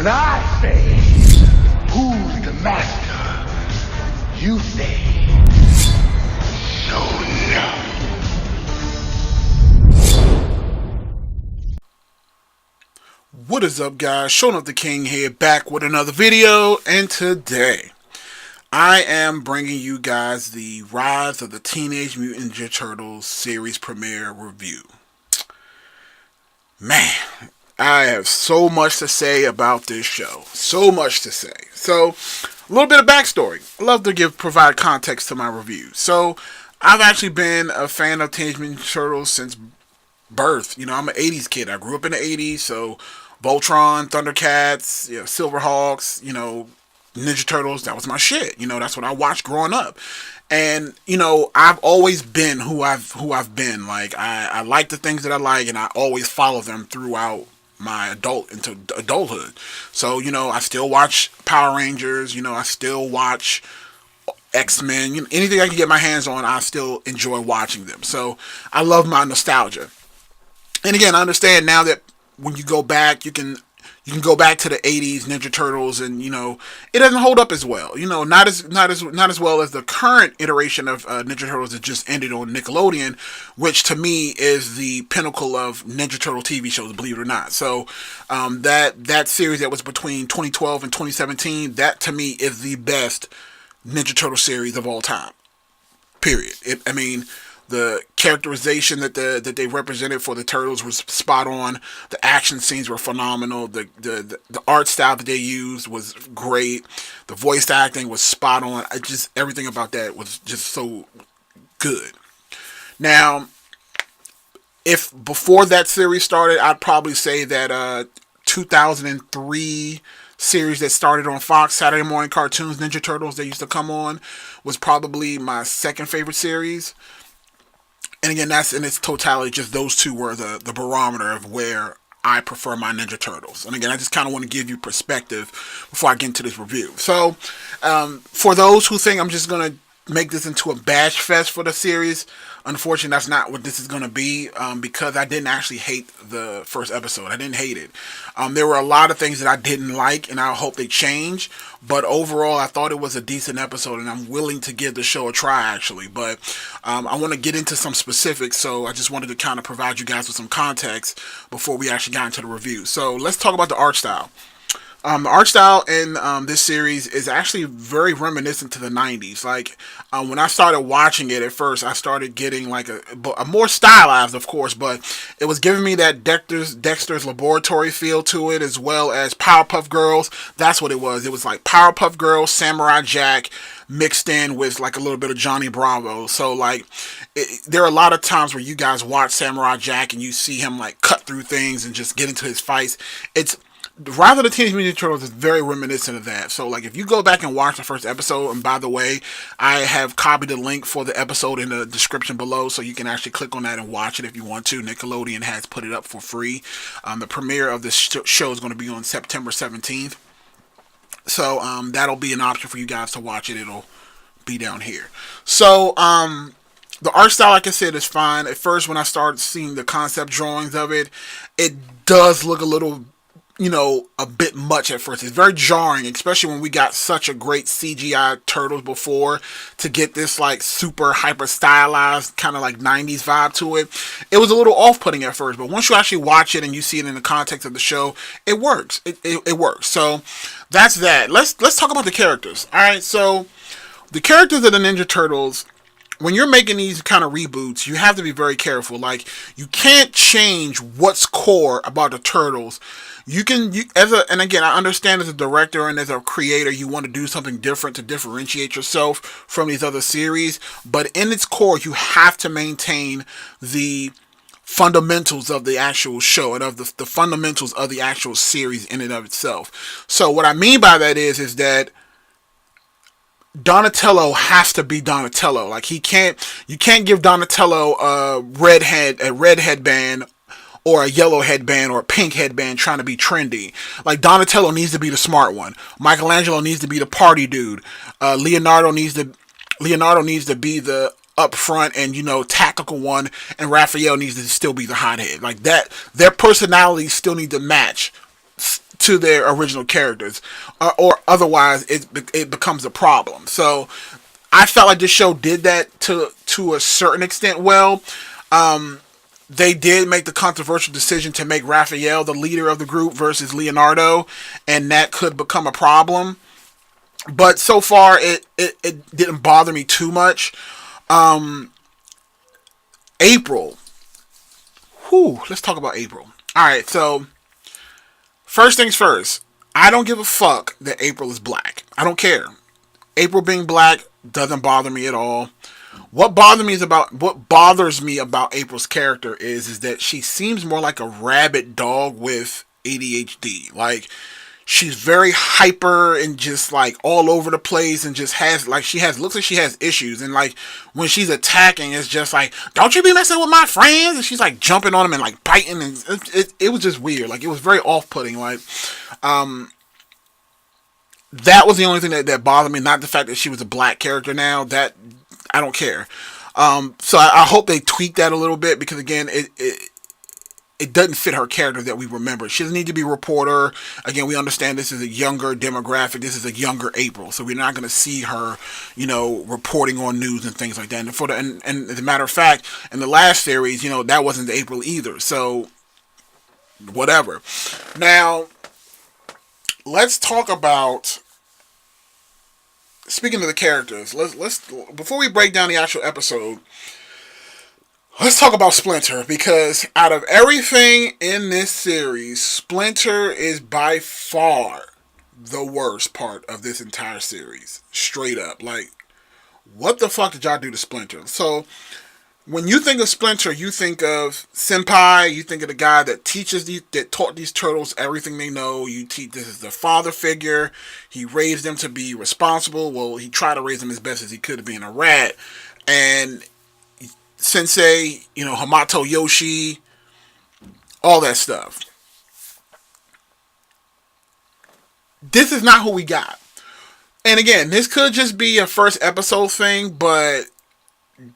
When I say, who's the master? You say, no. What is up, guys? Showing up the King here, back with another video, and today I am bringing you guys the Rise of the Teenage Mutant Ninja Turtles series premiere review. Man, I have so much to say about this show. So much to say. So, a little bit of backstory. I love to provide context to my review. So, I've actually been a fan of Teenage Mutant Ninja Turtles since birth. You know, I'm an 80s kid. I grew up in the 80s, so Voltron, Thundercats, Silverhawks, Ninja Turtles, that was my shit. That's what I watched growing up. And, I've always been who I've been. Like, I like the things that I like, and I always follow them throughout my adulthood. So, I still watch Power Rangers, I still watch X-Men, anything I can get my hands on, I still enjoy watching them. So, I love my nostalgia. And again, I understand now that when you go back, you can go back to the 80s Ninja Turtles, and it doesn't hold up as well. Not as well as the current iteration of Ninja Turtles that just ended on Nickelodeon, which to me is the pinnacle of Ninja Turtle TV shows, believe it or not. So that series that was between 2012 and 2017, that to me is the best Ninja Turtle series of all time. Period. The characterization that they represented for the Turtles was spot on. The action scenes were phenomenal. The art style that they used was great. The voice acting was spot on. Everything about that was just so good. Now, if before that series started, I'd probably say that 2003 series that started on Fox, Saturday morning cartoons, Ninja Turtles, that used to come on, was probably my second favorite series. And again, that's in its totality, just those two were the barometer of where I prefer my Ninja Turtles. And again, I just kind of want to give you perspective before I get into this review. So, for those who think I'm just going to make this into a bash fest for the series, unfortunately, that's not what this is going to be, because I didn't actually hate the first episode. I didn't hate it. There were a lot of things that I didn't like, and I hope they change. But overall, I thought it was a decent episode, and I'm willing to give the show a try, actually. But I want to get into some specifics, so I just wanted to kind of provide you guys with some context before we actually got into the review. So let's talk about the art style. The art style in this series is actually very reminiscent to the 90s. Like, when I started watching it at first, I started getting like a more stylized, of course, but it was giving me that Dexter's Laboratory feel to it, as well as Powerpuff Girls. That's what it was. It was like Powerpuff Girls, Samurai Jack, mixed in with like a little bit of Johnny Bravo. So like, there are a lot of times where you guys watch Samurai Jack and you see him like cut through things and just get into his fights. Rise of the Teenage Mutant Ninja Turtles is very reminiscent of that. So, like, if you go back and watch the first episode, and by the way, I have copied the link for the episode in the description below, so you can actually click on that and watch it if you want to. Nickelodeon has put it up for free. The premiere of this show is going to be on September 17th. So, that'll be an option for you guys to watch it. It'll be down here. So, the art style, like I said, is fine. At first, when I started seeing the concept drawings of it, it does look a little, a bit much at first. It's very jarring, especially when we got such a great CGI Turtles before, to get this like super hyper stylized kind of like 90s vibe to it. It was a little off-putting at first, but once you actually watch it and you see it in the context of the show, it works. It works. So that's that. Let's talk about the characters. All right, so the characters of the Ninja Turtles, when you're making these kind of reboots, you have to be very careful. Like, you can't change what's core about the Turtles. And again, I understand as a director and as a creator, you want to do something different to differentiate yourself from these other series. But in its core, you have to maintain the fundamentals of the actual show and of the fundamentals of the actual series in and of itself. So what I mean by that is that Donatello has to be Donatello. Like, you can't give Donatello a red headband or a yellow headband or a pink headband trying to be trendy. Like, Donatello needs to be the smart one. Michelangelo needs to be the party dude. Leonardo needs to be the upfront and, tactical one, and Raphael needs to still be the hothead. Like that, their personalities still need to match to their original characters, or otherwise it becomes a problem. So I felt like this show did that to a certain extent well. They did make the controversial decision to make Raphael the leader of the group versus Leonardo, and that could become a problem. But so far, it didn't bother me too much. April. Whew, let's talk about April. Alright, so first things first. I don't give a fuck that April is black. I don't care. April being black doesn't bother me at all. What bothers me about April's character is that she seems more like a rabid dog with ADHD. Like, she's very hyper and just like all over the place, and just looks like she has issues. And like when she's attacking, it's just like, don't you be messing with my friends, and she's like jumping on them and like biting, and it was just weird. Like, it was very off-putting. Like, that was the only thing that bothered me, not the fact that she was a black character. Now that I don't care. So I hope they tweak that a little bit, because again, it doesn't fit her character that we remember. She doesn't need to be a reporter. Again, we understand this is a younger demographic. This is a younger April. So we're not going to see her, reporting on news and things like that. And as a matter of fact, in the last series, that wasn't the April either. So, whatever. Now, let's talk about, speaking of the characters, let's before we break down the actual episode, let's talk about Splinter, because out of everything in this series, Splinter is by far the worst part of this entire series. Straight up. Like, what the fuck did y'all do to Splinter? So, when you think of Splinter, you think of Senpai, you think of the guy that taught these turtles everything they know. This is the father figure. He raised them to be responsible. Well, he tried to raise them as best as he could, being a rat. And Sensei, Hamato Yoshi, all that stuff. This is not who we got. And again, this could just be a first episode thing, but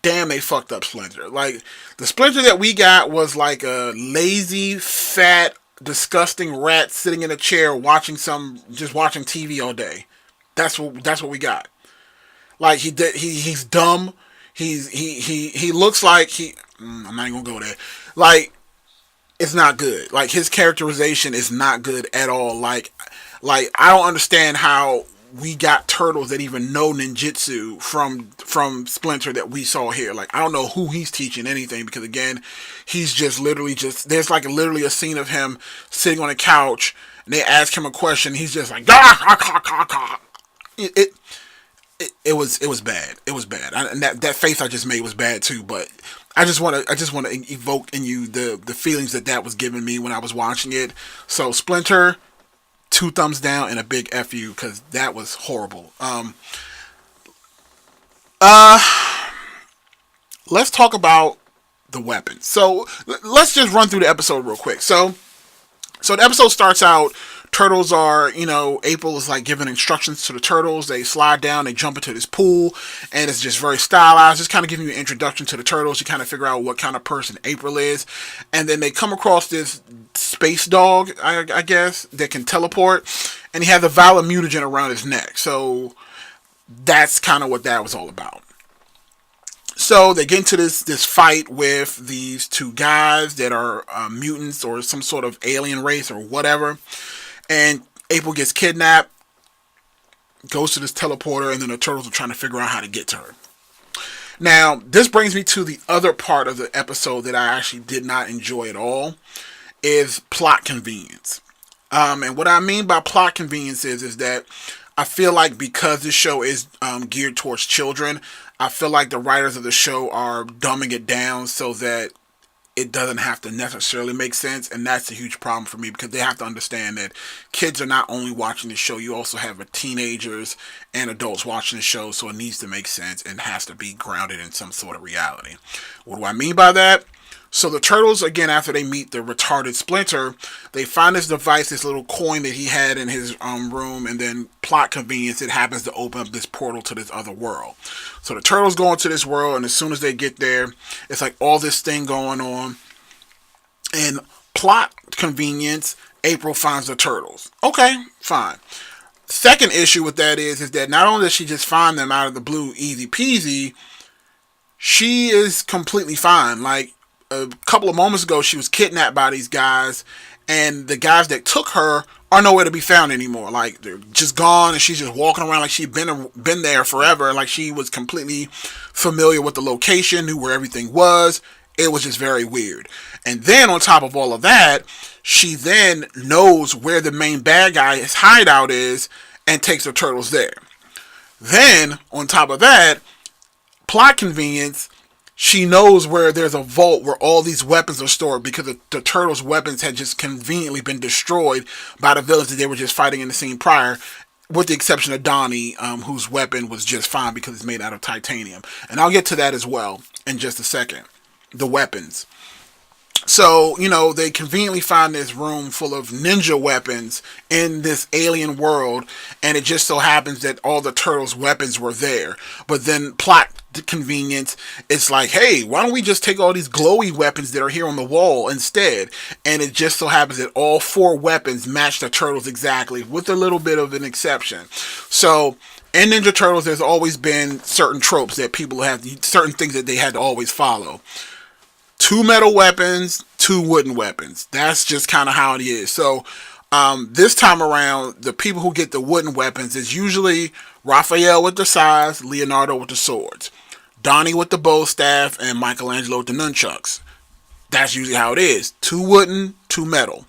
damn, they fucked up Splinter. Like, the Splinter that we got was like a lazy, fat, disgusting rat sitting in a chair watching TV all day. That's what we got. Like, he's dumb. He looks like I'm not even gonna go there. Like, it's not good. Like, his characterization is not good at all. Like I don't understand how we got turtles that even know ninjutsu from Splinter that we saw here. Like, I don't know who he's teaching anything, because again, he's just literally there's like literally a scene of him sitting on a couch and they ask him a question. He's just like, It was bad. It was bad. And that face I just made was bad too. But I just want to evoke in you the feelings that was giving me when I was watching it. So Splinter, 2 thumbs down and a big F you, because that was horrible. Let's talk about the weapons. So let's just run through the episode real quick. So the episode starts out. Turtles are, April is like giving instructions to the turtles. They slide down, they jump into this pool, and it's just very stylized. Just kind of giving you an introduction to the turtles. You kind of figure out what kind of person April is. And then they come across this space dog, I guess, that can teleport. And he has a vial of mutagen around his neck. So that's kind of what that was all about. So they get into this fight with these 2 guys that are mutants or some sort of alien race or whatever. And April gets kidnapped, goes to this teleporter, and then the turtles are trying to figure out how to get to her. Now, this brings me to the other part of the episode that I actually did not enjoy at all, is plot convenience. And what I mean by plot convenience is that I feel like because this show is geared towards children, I feel like the writers of the show are dumbing it down so that it doesn't have to necessarily make sense, and that's a huge problem for me, because they have to understand that kids are not only watching the show, you also have teenagers and adults watching the show, so it needs to make sense and has to be grounded in some sort of reality. What do I mean by that? So the turtles, again, after they meet the retarded Splinter, they find this device, this little coin that he had in his room, and then plot convenience, it happens to open up this portal to this other world. So the turtles go into this world, and as soon as they get there, it's like all this thing going on. And plot convenience, April finds the turtles. Okay, fine. Second issue with that is that not only does she just find them out of the blue, easy peasy, she is completely fine. Like, a couple of moments ago, she was kidnapped by these guys, and the guys that took her are nowhere to be found anymore. Like, they're just gone, and she's just walking around like she'd been there forever, like she was completely familiar with the location, knew where everything was. It was just very weird. And then on top of all of that, she then knows where the main bad guy's hideout is and takes the turtles there. Then, on top of that, plot convenience, she knows where there's a vault where all these weapons are stored because the turtles' weapons had just conveniently been destroyed by the villains that they were just fighting in the scene prior, with the exception of Donnie, whose weapon was just fine because it's made out of titanium. And I'll get to that as well in just a second. The weapons. So, they conveniently find this room full of ninja weapons in this alien world, and it just so happens that all the turtles' weapons were there. But then plot convenience, it's like, hey, why don't we just take all these glowy weapons that are here on the wall instead? And it just so happens that all 4 weapons match the turtles exactly, with a little bit of an exception. So, in Ninja Turtles, there's always been certain tropes that people have, certain things that they had to always follow. 2 metal weapons, 2 wooden weapons. That's just kind of how it is. So, this time around, the people who get the wooden weapons is usually Raphael with the scythes, Leonardo with the swords, Donnie with the bow staff, and Michelangelo with the nunchucks. That's usually how it is. 2 wooden, 2 metal.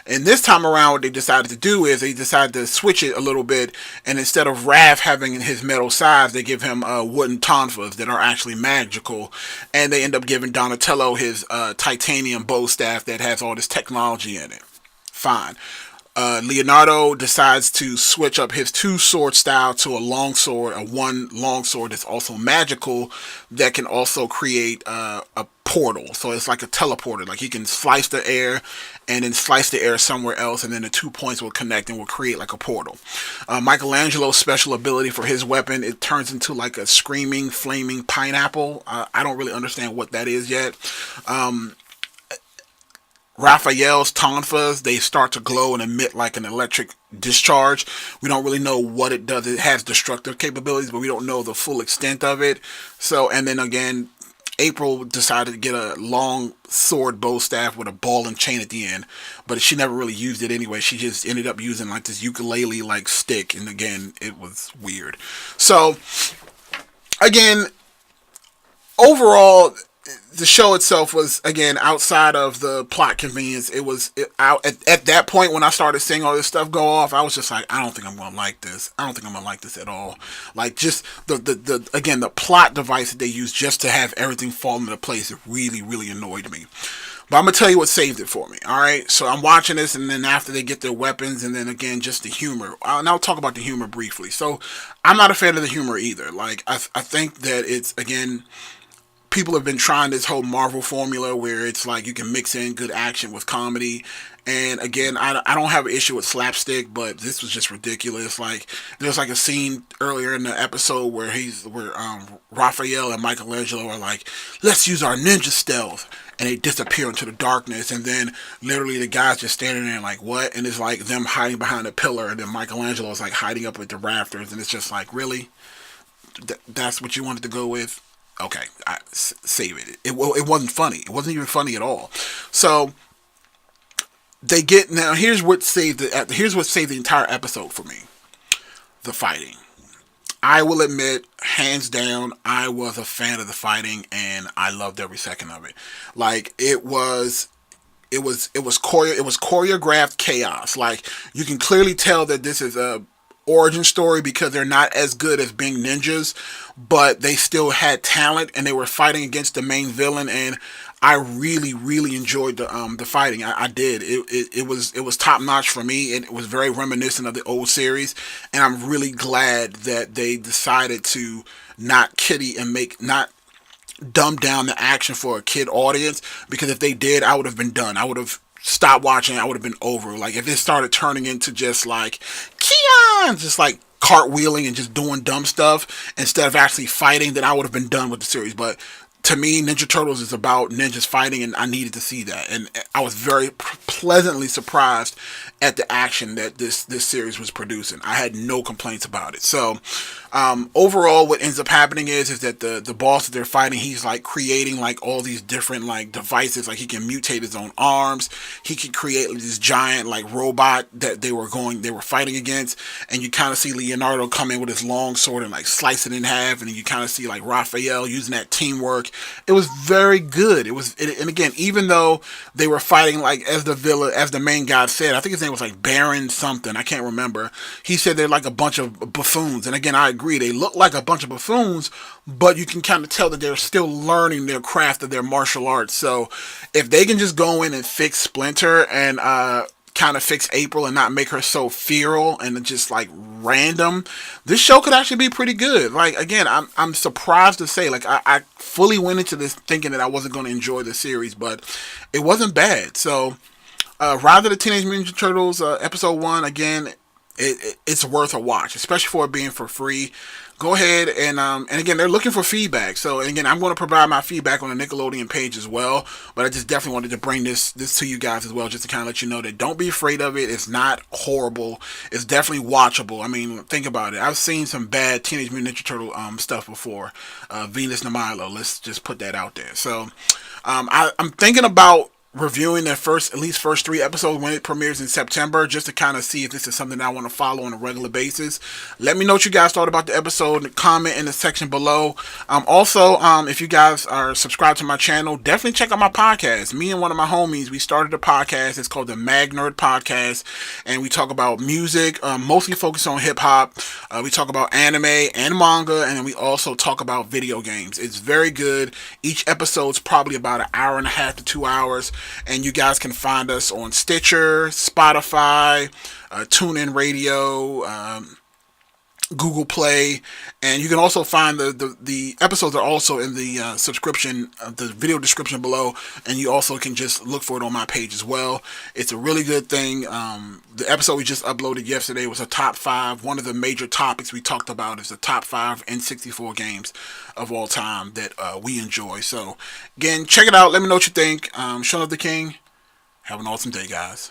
And this time around, what they decided to do is they decided to switch it a little bit, and instead of Raph having his metal scythes, they give him wooden tonfas that are actually magical, and they end up giving Donatello his titanium bow staff that has all this technology in it. Fine. Leonardo decides to switch up his 2-sword style to a longsword, a 1 longsword that's also magical, that can also create a portal. So it's like a teleporter. Like, he can slice the air and then slice the air somewhere else, and then the 2 points will connect and will create like a portal. Michelangelo's special ability for his weapon, it turns into like a screaming, flaming pineapple. I don't really understand what that is yet. Raphael's tonfas, they start to glow and emit like an electric discharge. We don't really know what it does. It has destructive capabilities, but we don't know the full extent of it. So, and then again, April decided to get a long sword bow staff with a ball and chain at the end, but she never really used it anyway. She just ended up using like this ukulele like stick, and again, it was weird. So, again, overall, the show itself was, again, outside of the plot convenience. It was out at that point when I started seeing all this stuff go off. I was just like, I don't think I'm gonna like this. I don't think I'm gonna like this at all. Like, just the plot device that they used just to have everything fall into place, it really, really annoyed me. But I'm gonna tell you what saved it for me. All right, so I'm watching this, and then after they get their weapons, and then again just the humor. And I'll talk about the humor briefly. So I'm not a fan of the humor either. Like, I think that it's, again, people have been trying this whole Marvel formula where it's like you can mix in good action with comedy. And again, I don't have an issue with slapstick, but this was just ridiculous. Like, there's like a scene earlier in the episode where Raphael and Michelangelo are like, let's use our ninja stealth. And they disappear into the darkness, and then literally the guy's just standing there like, what? And it's like them hiding behind a pillar, and then Michelangelo's like hiding up with the rafters, and it's just like, really? That's what you wanted to go with? Okay, save it. It wasn't funny. It wasn't even funny at all. So here's what saved the entire episode for me. The fighting. I will admit, hands down, I was a fan of the fighting, and I loved every second of it. Like, it was choreographed chaos. Like, you can clearly tell that this is a origin story because they're not as good as being ninjas, but they still had talent, and they were fighting against the main villain, and I really, really enjoyed the fighting. I did. It was top notch for me, and it was very reminiscent of the old series, and I'm really glad that they decided to not dumb down the action for a kid audience, because if they did, I would have been done. I would have stopped watching. I would have been over. Like, if it started turning into just like Keon, just like cartwheeling and just doing dumb stuff instead of actually fighting, then I would have been done with the series. But to me, Ninja Turtles is about ninjas fighting, and I needed to see that. And I was very pleasantly surprised at the action that this series was producing. I had no complaints about it. So, overall, what ends up happening is that the boss that they're fighting, he's like creating like all these different like devices. Like he can mutate his own arms. He can create this giant like robot that they were fighting against. And you kind of see Leonardo come in with his long sword and like slice it in half. And then you kind of see like Raphael using that teamwork. It was very good. And again, even though they were fighting like as the main god said, I think his name was like Baron something. I can't remember. He said they're like a bunch of buffoons. And again, I agree. They look like a bunch of buffoons, but you can kind of tell that they're still learning their craft of their martial arts. So if they can just go in and fix Splinter and kind of fix April and not make her so feral and just like random, this show could actually be pretty good. Like again, I'm surprised to say, like I fully went into this thinking that I wasn't going to enjoy the series, but it wasn't bad. So Rise of the Teenage Mutant Ninja Turtles episode 1, again, it's worth a watch, especially for it being for free. Go ahead and again, they're looking for feedback. So again, I'm going to provide my feedback on the Nickelodeon page as well. But I just definitely wanted to bring this to you guys as well, just to kind of let you know that don't be afraid of it. It's not horrible. It's definitely watchable. I mean, think about it. I've seen some bad Teenage Mutant Ninja Turtle stuff before. Venus and Milo. Let's just put that out there. So I'm thinking about reviewing the at least first 3 episodes when it premieres in September, just to kind of see if this is something that I want to follow on a regular basis. Let me know what you guys thought about the episode. Comment in the section below. Also, if you guys are subscribed to my channel, definitely check out my podcast. Me and one of my homies, we started a podcast. It's called the Mag Nerd Podcast, and we talk about music, mostly focused on hip hop. We talk about anime and manga, and then we also talk about video games. It's very good. Each episode's probably about an hour and a half to 2 hours. And you guys can find us on Stitcher, Spotify, TuneIn Radio, Google Play, and you can also find the episodes are also in the subscription, the video description below, and you also can just look for it on my page as well. It's a really good thing. The episode we just uploaded yesterday was a top 5. One of the major topics we talked about is the top 5 N64 games of all time that we enjoy. So again, check it out. Let me know what you think. Sean of the King. Have an awesome day, guys.